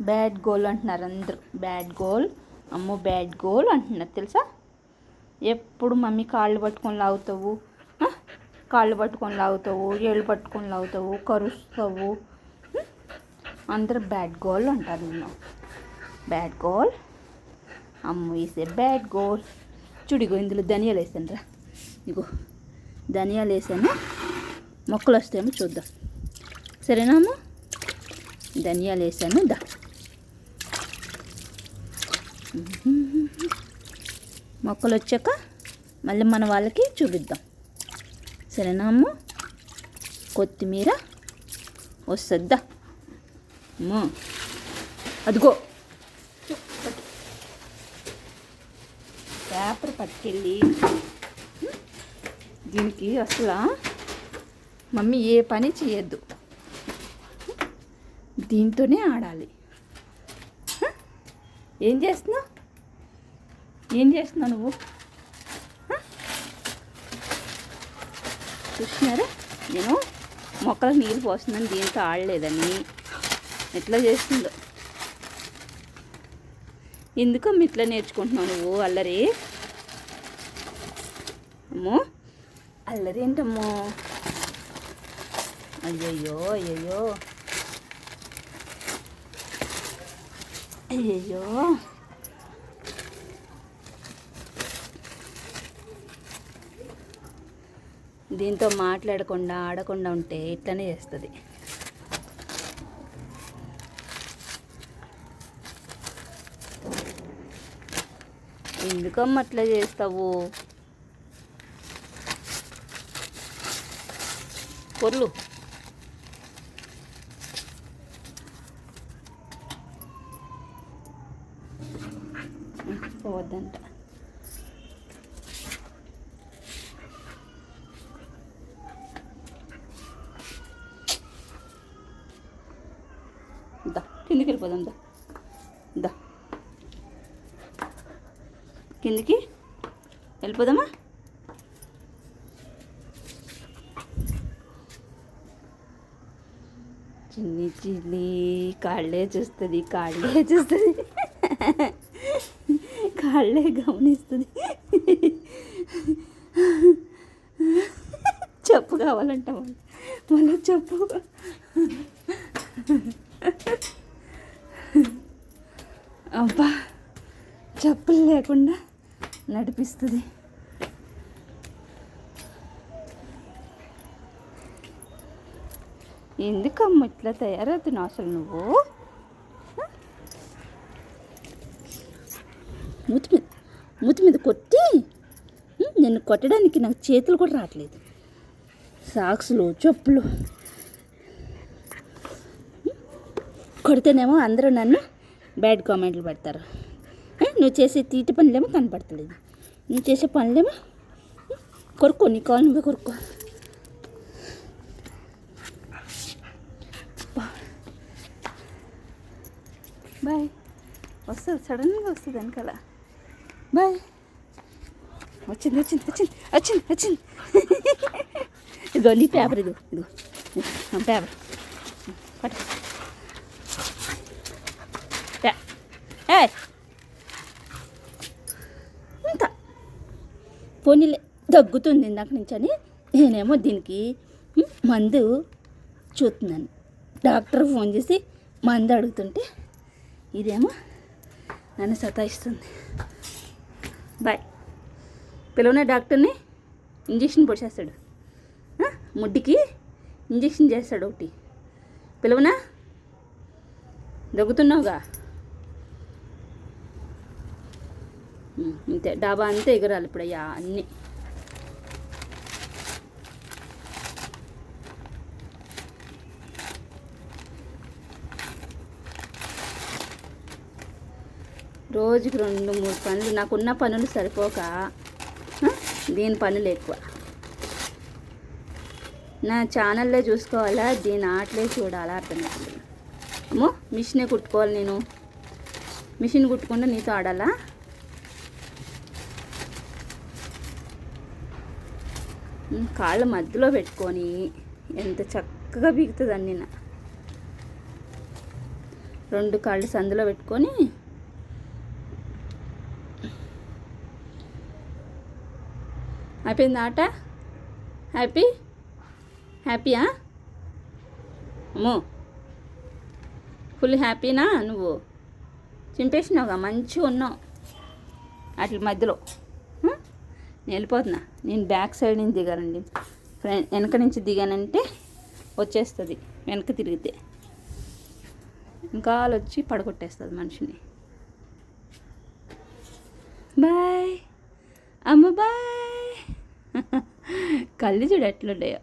Bad goal అంటున్నారు అందరూ. Bad goal, అమ్మో బ్యాడ్ గోల్ అంటున్నారు తెలుసా. ఎప్పుడు మమ్మీ కాళ్ళు పట్టుకొని లాగుతావు, కాళ్ళు పట్టుకొని లాగుతావు, ఏళ్ళు పట్టుకొని లాగుతావు, కరుస్తావు, అందరూ బ్యాడ్ గోల్ అంటారు నేను. బ్యాడ్ గోల్, అమ్ము ఈసే బ్యాడ్ గోల్. చూడిగో ఇందులో ధనియాలు వేసాను రా, ఇగో ధనియాలు వేసాను, మొక్కలు వస్తాయేమో చూద్దాం సరేనా అమ్మ. ధనియాలు వేసాను దా. మొక్కలు వచ్చాక మళ్ళీ మన వాళ్ళకి చూపిద్దాం సరేనా అమ్మ. కొత్తిమీర వస్తుందా అమ్మో, అదిగో పేపర్ పట్టుకెళ్ళి దీనికి అసలు మమ్మీ ఏ పని చేయొద్దు, దీంతోనే ఆడాలి. ఏం చేస్తున్నావు, ఏం చేస్తున్నావు నువ్వు? చూసినారా నేను మొక్కలకు నీళ్ళు పోస్తున్నాను, దీంతో ఆడలేదని ఎట్లా చేస్తుందో. ఎందుకమ్మ ఇట్లా నేర్చుకుంటున్నావు నువ్వు అల్లరి? అమ్మో అల్లరి ఏంటమ్మో, అయ్యయ్యో అయ్యయ్యో అయ్యయ్యో. దీంతో మాట్లాడకుండా ఆడకుండా ఉంటే ఇట్లనే చేస్తుంది. ఎందుకమ్మ అట్లా చేస్తావు? పొర్లు పోవద్దంట. దా కిందికి వెళ్ళిపోదాం, దా దా కిందికి వెళ్ళిపోదామా. చిన్ని చిన్ని కాళ్ళే చూస్తుంది, కాళ్ళే చూస్తుంది, కాళ్ళే గమనిస్తుంది. చెప్పు కావాలంట మళ్ళీ చెప్పు. అబ్బా చెప్పులు లేకుండా నడిపిస్తుంది. ఎందుకమ్మ ఇట్లా తయారవుతున్నావు అసలు నువ్వు? మూతి మీద కొట్టి నిన్ను కొట్టడానికి నాకు చేతులు కూడా రావట్లేదు. సాక్స్లు చెప్పులు కొడితేనేమో అందరూ నన్ను బ్యాడ్ కామెంట్లు పెడతారు. నువ్వు చేసే తీటి పనులేమో కనపడతలేదు, నువ్వు చేసే పనులేమో కొరుక్కో, నీ కాలు నువ్వే కొరుక్కో. బాయ్ వస్తుంది, సడన్గా వస్తుంది వెనకాల. బాయ్ వచ్చింది వచ్చింది వచ్చింది వచ్చింది వచ్చింది. ఇదిగో నీ పేపర్, ఇదిగో ఇదిగో పేపర్ పట్టు. ఇంత పోనీలే దగ్గుతుంది ఇందాక నుంచి అని నేనేమో దీనికి మందు చూస్తున్నాను. డాక్టర్ ఫోన్ చేసి మందు అడుగుతుంటే ఇదేమో నన్ను సతాయిస్తుంది. బాయ్ పిలవనే డాక్టర్ని, ఇంజక్షన్ పొడిచేస్తాడు, ముడ్డికి ఇంజక్షన్ చేస్తాడు ఒకటి. పిలవనా? దగ్గుతున్నావుగా అంతే, డాబా అంతా ఎగరాలి ఇప్పుడు అయ్యా అన్నీ. రోజుకి 2-3 పనులు, నాకున్న పనులు సరిపోక దీని పనులు ఎక్కువ. నా ఛానల్లో చూసుకోవాలా, దీని ఆటలే చూడాలా అర్థం కాదు. అమ్మో మిషనే కుట్టుకోవాలి నేను, మిషన్ కుట్టుకుంటే నీతో ఆడాలా? కాళ్ళ మధ్యలో పెట్టుకొని ఎంత చక్కగా బిగుతుంది అన్నీ. రెండు కాళ్ళు సందులో పెట్టుకొని అయిపోయింది ఆట. హ్యాపీయా అమ్మో, ఫుల్ హ్యాపీనా? నువ్వు చింపేసినావుగా, మంచిగా ఉన్నావు వాటి మధ్యలో. నేను వెళ్ళిపోతున్నా. నేను బ్యాక్ సైడ్ నుంచి దిగానండి, వెనక నుంచి దిగానంటే వచ్చేస్తుంది, వెనక తిరిగితే ఇంకా వచ్చి పడగొట్టేస్తుంది మనిషిని. బాయ్ అమ్మ, బాయ్. కళ్ళు చూడు ఎట్లుంటాయో.